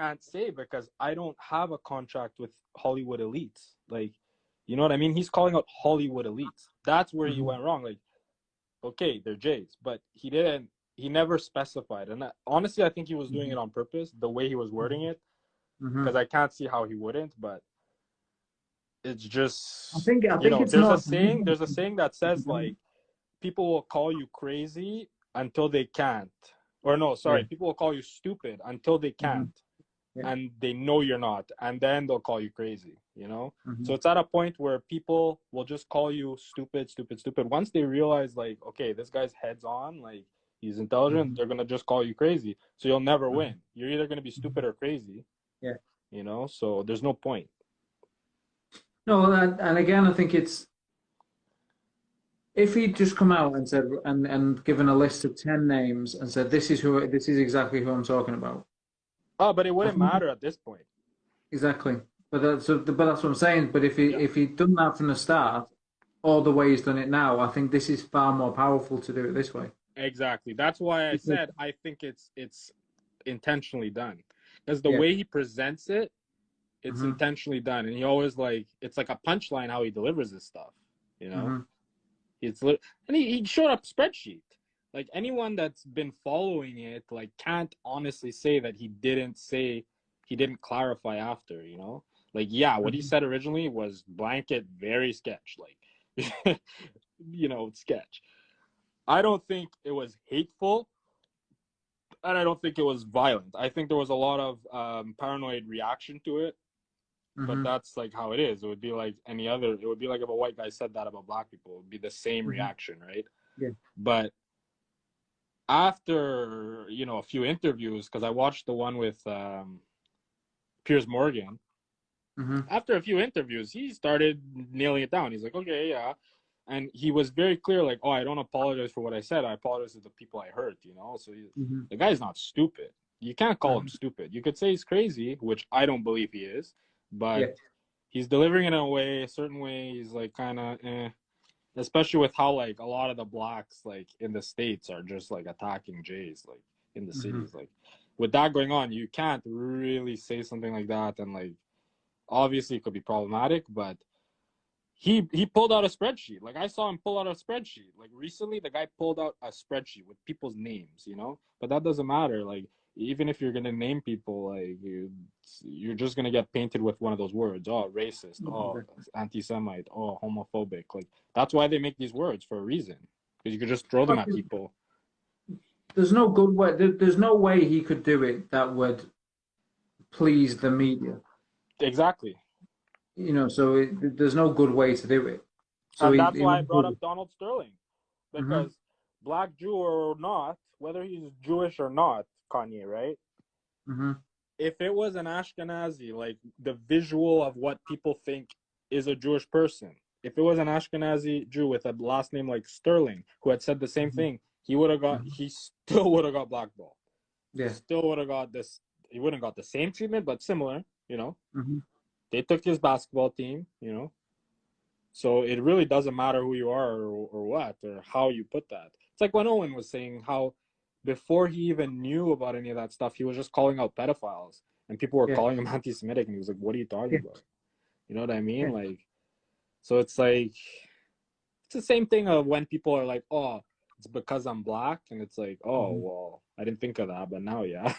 can't say because I don't have a contract with Hollywood elites. Like, you know what I mean? He's calling out Hollywood elites. That's where he went wrong. Like, okay, they're Jays, but he never specified. And honestly, I think he was doing it on purpose, the way he was wording it, because I can't see how he wouldn't, but it's just, I think it's there's not. a saying that says, like, people will call you crazy until they can't. Or no, sorry, people will call you stupid until they can't. And they know you're not, and then they'll call you crazy, So it's at a point where people will just call you stupid. Once they realize, like, okay, this guy's heads on, like, he's intelligent, they're gonna just call you crazy. So you'll never win. You're either gonna be stupid or crazy. So there's no point. No, and again, I think it's, if he'd just come out and said, and given a list of 10 names and said, this is exactly who I'm talking about. Oh, but it wouldn't matter at this point. Exactly. But that's what I'm saying. But if he'd done that from the start, or the way he's done it now, I think this is far more powerful to do it this way. Exactly. That's why I said I think it's intentionally done. Because the way he presents it, it's intentionally done. And he always, like, it's like a punchline how he delivers this stuff, It's and he showed up spreadsheet. Like, anyone that's been following it, like, can't honestly say that he didn't clarify after, Like, yeah, what he said originally was blanket, very sketch, like, sketch. I don't think it was hateful, and I don't think it was violent. I think there was a lot of paranoid reaction to it, but that's, like, how it is. It would be like any other. It would be like if a white guy said that about black people. It would be the same reaction, right? Yeah. But after, a few interviews, because I watched the one with Piers Morgan, after a few interviews, he started nailing it down. He's like, okay, yeah. And he was very clear, like, oh, I don't apologize for what I said. I apologize to the people I hurt, So the guy's not stupid. You can't call him stupid. You could say he's crazy, which I don't believe he is, but he's delivering it in a certain way. He's, like, kind of especially with how, like, a lot of the blacks, like, in the States are just, like, attacking Jays, like, in the cities. Like, with that going on, you can't really say something like that. And, like, obviously it could be problematic, but he pulled out a spreadsheet. Like, I saw him pull out a spreadsheet. Like, recently, the guy pulled out a spreadsheet with people's names, But that doesn't matter. Like, even if you're going to name people, like, you're just going to get painted with one of those words. Oh, racist. Oh, anti-Semite. Oh, homophobic. Like, that's why they make these words, for a reason. Because you could just throw them at people. There's no good way. There's no way he could do it that would please the media. Exactly. So there's no good way to do it. So and that's why I brought up Donald Sterling. Because black Jew or not, whether he's Jewish or not, Kanye, right? If it was an Ashkenazi, like, the visual of what people think is a Jewish person, if it was an Ashkenazi Jew with a last name like Sterling, who had said the same thing, he still would have got blackballed. Yeah. Still would have got this. He wouldn't got the same treatment, but similar, They took his basketball team, So it really doesn't matter who you are or what, or how you put that. It's like when Owen was saying how before he even knew about any of that stuff, he was just calling out pedophiles, and people were calling him anti-Semitic, and he was like, what are you talking about? You know what I mean? Like, so it's like, it's the same thing of when people are like, oh, it's because I'm black, and it's like, oh, well, I didn't think of that, but now, yeah.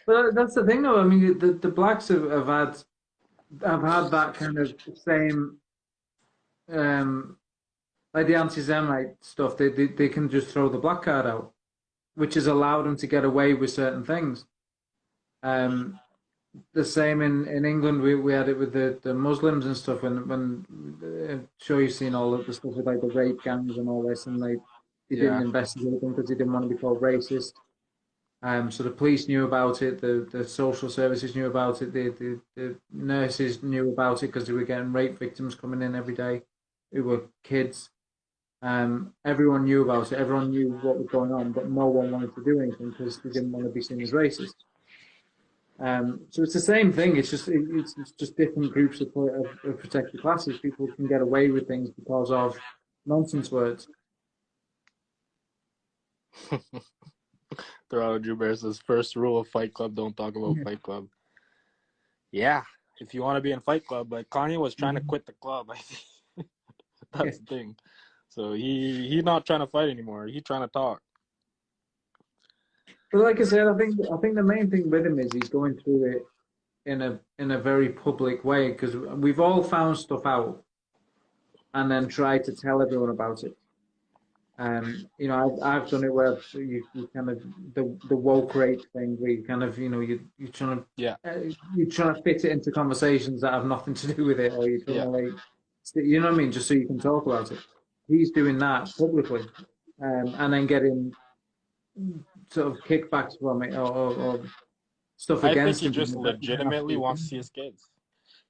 But that's the thing, though. I mean, the blacks have had that kind of same, like the anti-Semite stuff. They can just throw the black card out, which has allowed them to get away with certain things. The same in England. We had it with the Muslims and stuff. When I'm sure you've seen all of the stuff with, like, the rape gangs and all this, and they didn't investigate them because they didn't want to be called racist. So the police knew about it, the social services knew about it, the nurses knew about it because they were getting rape victims coming in every day who were kids. Everyone knew about it, everyone knew what was going on, but no one wanted to do anything because they didn't want to be seen as racist. So it's the same thing. It's just different groups of protected classes. People can get away with things because of nonsense words. Toronto Drew Bear says, first rule of Fight Club, don't talk about Fight Club. Yeah, if you want to be in Fight Club, but Kanye was trying to quit the club, I think. That's the thing. So he's not trying to fight anymore. He's trying to talk. But like I said, I think the main thing with him is he's going through it in a very public way, because we've all found stuff out and then tried to tell everyone about it. You know, I've done it where you kind of the woke rape thing, where you kind of, you know, you're trying to you're trying to fit it into conversations that have nothing to do with it, or you're trying to like, you know what I mean, just so you can talk about it. He's doing that publicly, and then getting sort of kickbacks from it, or stuff I think against he him. just legitimately wants to see his kids.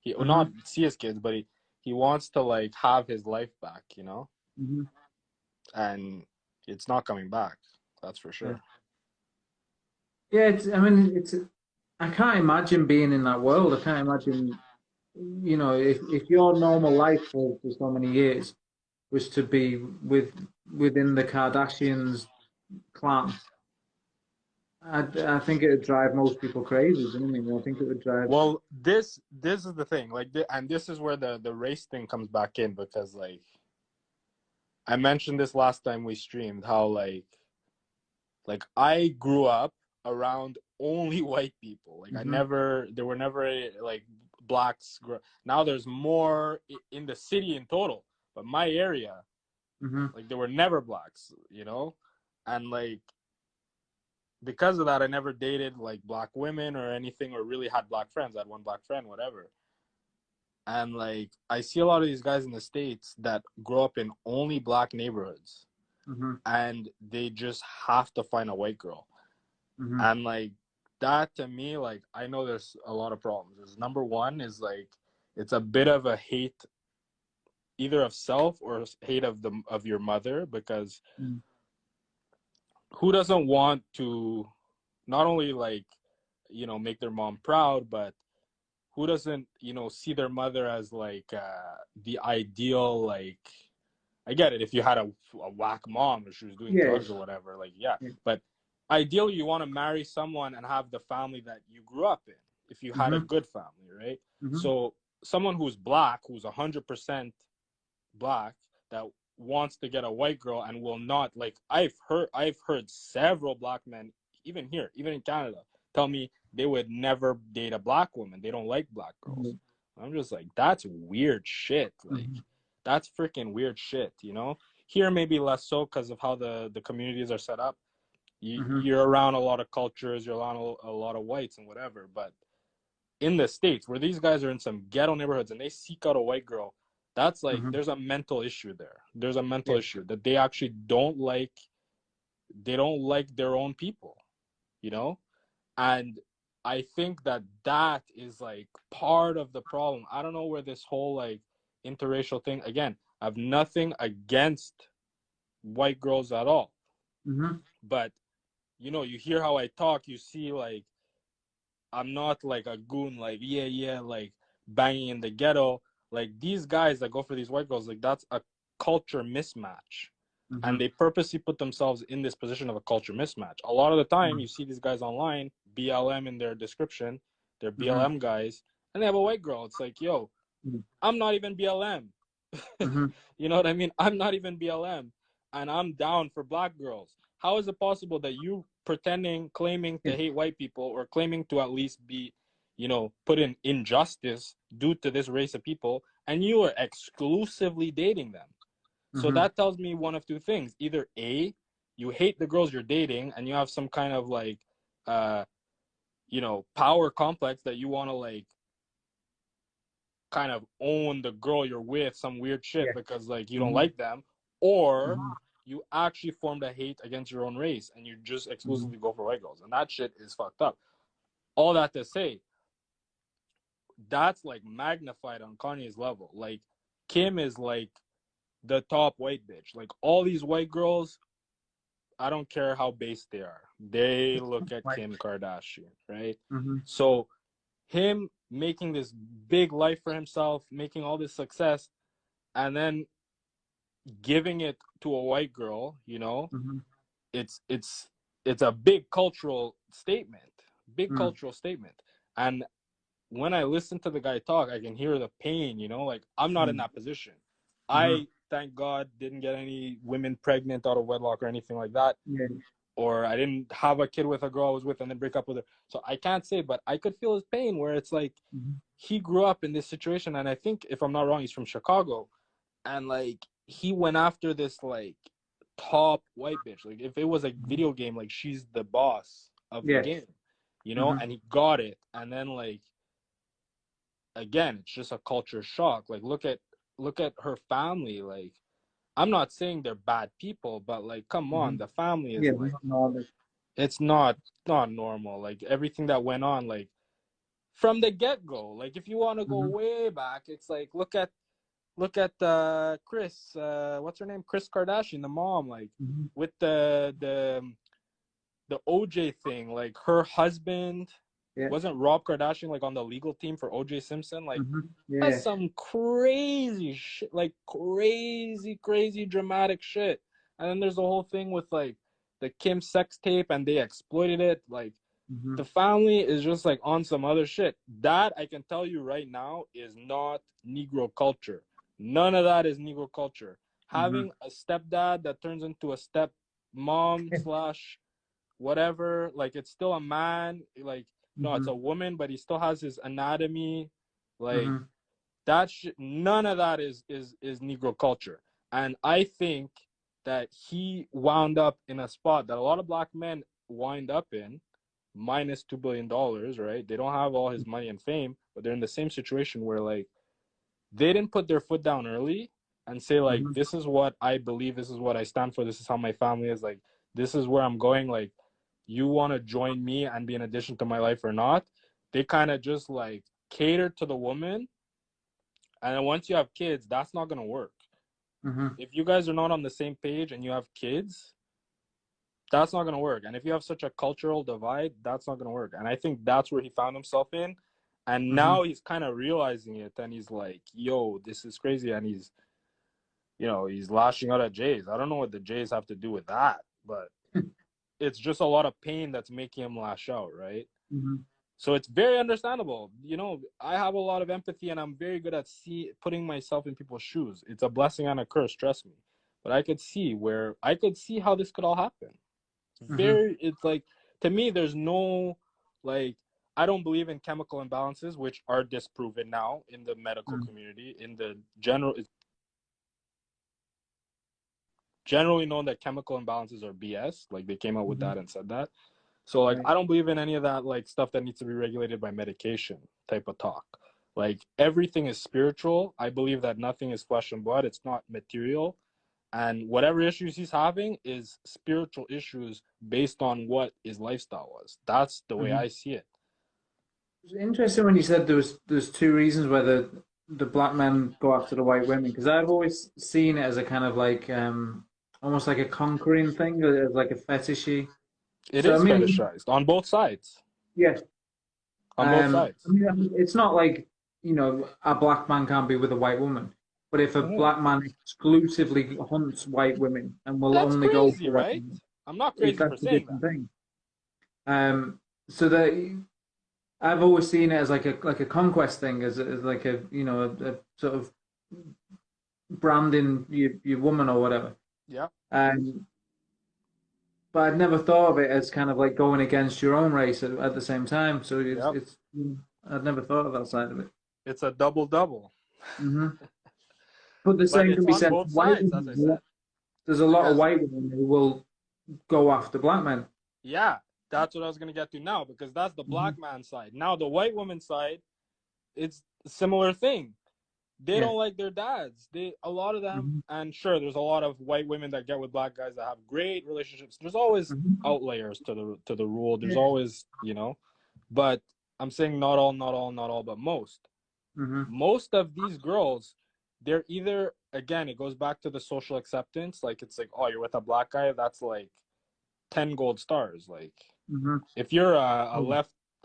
He well, not Mm-hmm. see his kids, but he wants to like have his life back, you know. Mm-hmm. And it's not coming back. That's for sure. Yeah, I mean, I can't imagine being in that world. I can't imagine, you know, if your normal life for so many years was to be within the Kardashians clan. I think it would drive most people crazy. Do you know what I mean? I think it would drive. Well, this is the thing, like, and this is where the race thing comes back in, because like I mentioned this last time we streamed, how like I grew up around only white people. Like there were never like blacks. Now there's more in the city in total, but my area, like there were never blacks, you know, and like because of that, I never dated like black women or anything, or really had black friends. I had one black friend, whatever. And like I see a lot of these guys in the States that grow up in only black neighborhoods, and they just have to find a white girl. And like that, to me, like I know there's a lot of problems. There's, number one is like it's a bit of a hate either of self or hate of your mother, because who doesn't want to not only like, you know, make their mom proud, but who doesn't, you know, see their mother as like the ideal, like, I get it if you had a whack mom or she was doing drugs or whatever, like, but ideally you want to marry someone and have the family that you grew up in, if you had a good family, right? So someone who's black, who's 100% black, that wants to get a white girl and will not, like, I've heard several black men, even here, even in Canada, tell me they would never date a black woman. They don't like black girls. I'm just like, that's weird shit. Like, that's freaking weird shit, you know? Here, maybe less so because of how the communities are set up. You're around a lot of cultures, you're around a lot of whites and whatever. But in the States, where these guys are in some ghetto neighborhoods and they seek out a white girl, that's like, there's a mental issue there. There's a mental issue that they actually don't like their own people, you know? And I think that is like part of the problem. I don't know where this whole like interracial thing, again, I have nothing against white girls at all. But, you know, you hear how I talk, you see like I'm not like a goon, like, like banging in the ghetto. Like these guys that go for these white girls, like that's a culture mismatch. And they purposely put themselves in this position of a culture mismatch. A lot of the time, you see these guys online, BLM in their description, they're BLM guys, and they have a white girl. It's like, yo, I'm not even BLM. You know what I mean? I'm not even BLM, and I'm down for black girls. How is it possible that you claiming to hate white people, or claiming to at least be, you know, put in injustice due to this race of people, and you are exclusively dating them? So that tells me one of two things. Either A, you hate the girls you're dating and you have some kind of like, you know, power complex that you want to like kind of own the girl you're with, some weird shit, because like you don't like them, or you actually formed a hate against your own race and you just exclusively go for white girls. And that shit is fucked up. All that to say, that's like magnified on Kanye's level. Like Kim is like the top white bitch. Like all these white girls, I don't care how base they are, they look at Kim Kardashian, right? So him making this big life for himself, making all this success, and then giving it to a white girl, you know, it's it's a big cultural statement. Big cultural statement. And when I listen to the guy talk, I can hear the pain, you know, like I'm not in that position. I, thank God, didn't get any women pregnant out of wedlock or anything like that. Yeah. Or I didn't have a kid with a girl I was with and then break up with her. So I can't say, but I could feel his pain where it's like he grew up in this situation. And I think, if I'm not wrong, he's from Chicago. And like he went after this like top white bitch. Like if it was a video game, like she's the boss of the game, you know, and he got it. And then like, again, it's just a culture shock. Like look at her family. Like I'm not saying they're bad people, but like come on, the family is like it's not normal. Like everything that went on, like from the get-go. Like if you want to go way back, it's like look at Chris, what's her name, Chris Kardashian, the mom, like with the OJ thing. Like her husband wasn't Rob Kardashian like on the legal team for OJ Simpson. Like that's some crazy shit, like crazy dramatic shit. And then there's the whole thing with like the Kim sex tape, and they exploited it. Like the family is just like on some other shit. That I can tell you right now is not Negro culture. None of that is Negro culture. Having a stepdad that turns into a stepmom slash whatever, like it's still a man. Like no, it's a woman, but he still has his anatomy. Like that shit. None of that is Negro culture. And I think that he wound up in a spot that a lot of black men wind up in, minus $2 billion, right? They don't have all his money and fame, but they're in the same situation where like they didn't put their foot down early and say like, this is what I believe, this is what I stand for, this is how my family is, like this is where I'm going, like you want to join me and be an addition to my life or not. They kind of just like cater to the woman, and then once you have kids, that's not going to work. If you guys are not on the same page and you have kids, that's not going to work. And if you have such a cultural divide, that's not going to work. And I think that's where he found himself in. And now he's kind of realizing it, and he's like, yo, this is crazy. And he's, you know, he's lashing out at Jays. I don't know what the Jays have to do with that, but it's just a lot of pain that's making him lash out, right? So it's very understandable. You know, I have a lot of empathy, and I'm very good at putting myself in people's shoes. It's a blessing and a curse, trust me. But I could see how this could all happen. It's like, to me, there's no, like, I don't believe in chemical imbalances, which are disproven now in the medical community. In the it's generally known that chemical imbalances are BS. Like they came out with that and said that. So like I don't believe in any of that like stuff that needs to be regulated by medication type of talk. Like everything is spiritual. I believe that nothing is flesh and blood. It's not material. And whatever issues he's having is spiritual issues based on what his lifestyle was. That's the way I see it. It's interesting when you said there's two reasons why the black men go after the white women, because I've always seen it as a kind of like almost like a conquering thing, as like a fetishy. It is fetishized on both sides. Yeah. On both sides. I mean, it's not like, you know, a black man can't be with a white woman. But if a black man exclusively hunts white women and will that's only crazy, go for right? women, I'm not crazy for saying that. Thing. So that I've always seen it as like a conquest thing, as like a, you know, a sort of branding your woman or whatever. Yeah. But I'd never thought of it as kind of like going against your own race at the same time. So it's I'd never thought of that side of it. It's a double. But the same can be said both sides, as I said. There's a lot of white women who will go after black men. Yeah, that's what I was going to get to now, because that's the black man side. Now the white woman side, it's a similar thing. They don't like their dads. A lot of them, and sure, there's a lot of white women that get with black guys that have great relationships. There's always outliers to the rule. There's always, you know, but I'm saying not all, but most. Most of these girls, they're either, again, it goes back to the social acceptance. Like it's like, oh, you're with a black guy, that's like 10 gold stars. Like if you're a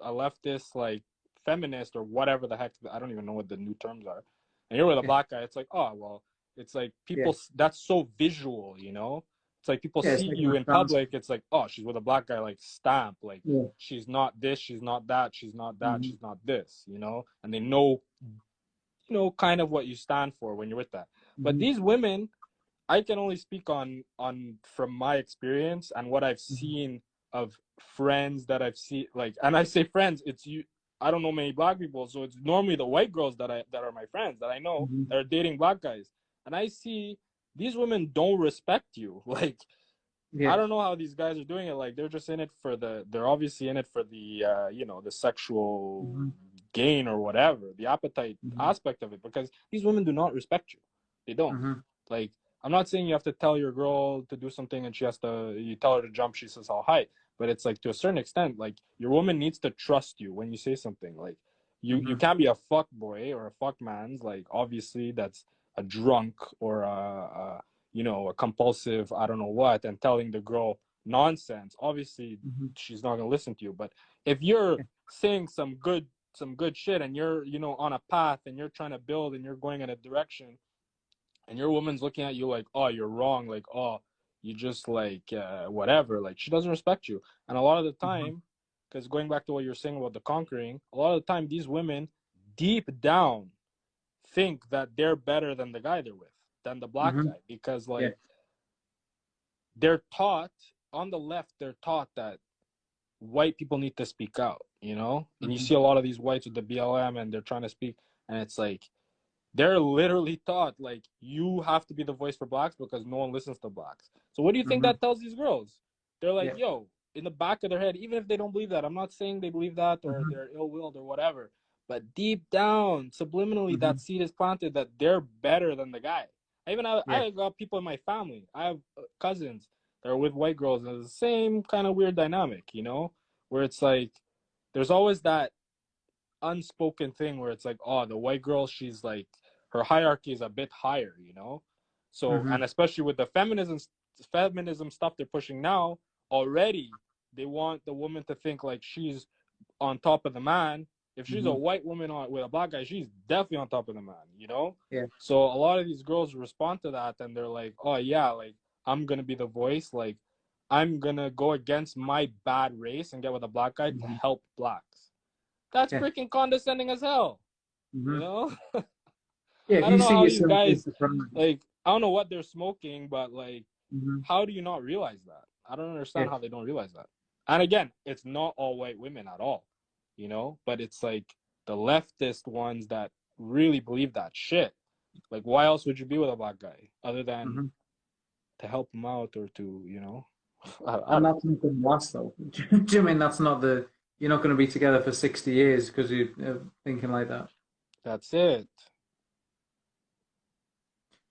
leftist, like feminist or whatever the heck, I don't even know what the new terms are, and you're with a black guy, it's like, oh well, it's like people that's so visual, you know. It's like people Yeah, it's see taking you a in chance. public. It's like, oh, she's with a black guy, like stamp, like Yeah. she's not this, she's not that, she's not that, Mm-hmm. she's not this, you know. And they know, kind of what you stand for when you're with that. But Mm-hmm. these women, I can only speak on from my experience and what I've Mm-hmm. seen of friends that I've seen, like, and I say friends, it's you. I don't know many black people, so it's normally the white girls that are my friends that I know Mm-hmm. that are dating black guys, and I see these women don't respect you. Like, I Yeah. don't know how these guys are doing it. Like, they're just in it for they're obviously in it for the the sexual Mm-hmm. gain or whatever, the appetite Mm-hmm. aspect of it, because these women do not respect you. They don't. Mm-hmm. Like, I'm not saying you have to tell your girl to do something and you tell her to jump, she says how high. But it's like, to a certain extent, like, your woman needs to trust you when you say something. Like, you Mm-hmm. can't be a fuck boy or a fuck man's, like, obviously that's a drunk or a compulsive, I don't know what, and telling the girl nonsense. Obviously Mm-hmm. she's not gonna listen to you. But if you're Yeah. saying some good shit, and you're on a path, and you're trying to build, and you're going in a direction, and your woman's looking at you like, oh, you're wrong, like, oh, you just like whatever, like, she doesn't respect you. And a lot of the Mm-hmm. time, because going back to what you're saying about the conquering, a lot of the time these women deep down think that they're better than the guy they're with, than the black Mm-hmm. guy, because Yeah. like, they're taught on the left, they're taught that white people need to speak out, and you Mm-hmm. see a lot of these whites with the BLM, and they're trying to speak, and it's like, they're literally taught, like, you have to be the voice for blacks because no one listens to blacks. So what do you think Mm-hmm. that tells these girls? They're like, Yeah. yo, in the back of their head, even if they don't believe that, I'm not saying they believe that or Mm-hmm. they're ill-willed or whatever, but deep down, subliminally, Mm-hmm. that seed is planted that they're better than the guy. Yeah. I got people in my family. I have cousins that are with white girls, and it's the same kind of weird dynamic, where it's like, there's always that unspoken thing where it's like, oh, the white girl, she's like, her hierarchy is a bit higher, so, Mm-hmm. and especially with the feminism stuff they're pushing now, already they want the woman to think like she's on top of the man. If she's a Mm-hmm. white woman with a black guy, she's definitely on top of the man. Yeah. So a lot of these girls respond to that, and they're like, oh yeah, like, I'm gonna be the voice, like, I'm gonna go against my bad race and get with a black guy to Mm-hmm. help blacks. That's Yeah. freaking you as hell. You Mm-hmm. know? Yeah. If I don't you know see how these yourself as guys, the front. like, I don't know what they're smoking, but like, Mm-hmm. how do you not realize that? I don't Yeah. understand how they don't realize that. And again, it's not all white women at all, but it's like the leftist ones that really believe that shit. Like, why else would you be with a black guy other than Mm-hmm. to help him out or to, I And don't that's not going to last, though. Do you mean that's not the? You're not going to be together for 60 years because you're thinking like that. That's it.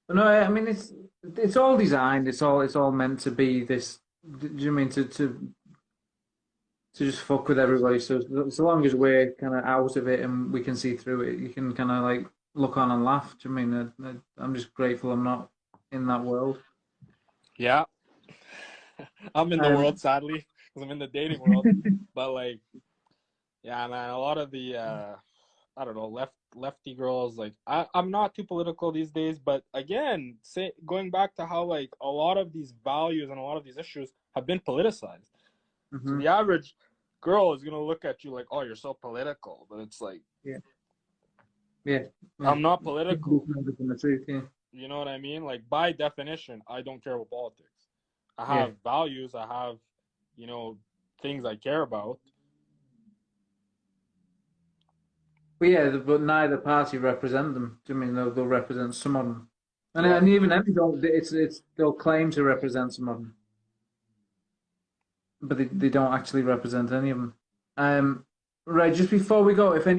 But no, I mean it's all designed. It's all meant to be this. Do you mean to just fuck with everybody? So long as we're kind of out of it and we can see through it, you can kind of like look on and laugh. Do you mean I'm just grateful I'm not in that world. Yeah. I'm in the Um, world, sadly, because I'm in the dating world. But like, yeah, man, a lot of the I don't know, lefty girls, like, I'm not too political these days, but again, going back to how like a lot of these values and a lot of these issues have been politicized. So hmm the average girl is gonna look at you like, oh, you're so political, but it's like, yeah, yeah, yeah. I'm not political. From the truth, yeah, You know what I mean? Like, by definition, I don't care about politics. I yeah. have values. I have, you know, things I care about. But yeah, but neither party represent them. Do you mean they'll represent some of them? And Yeah. and even then, they don't. It's they'll claim to represent some of them, but they don't actually represent any of them. Right, just before we go, if any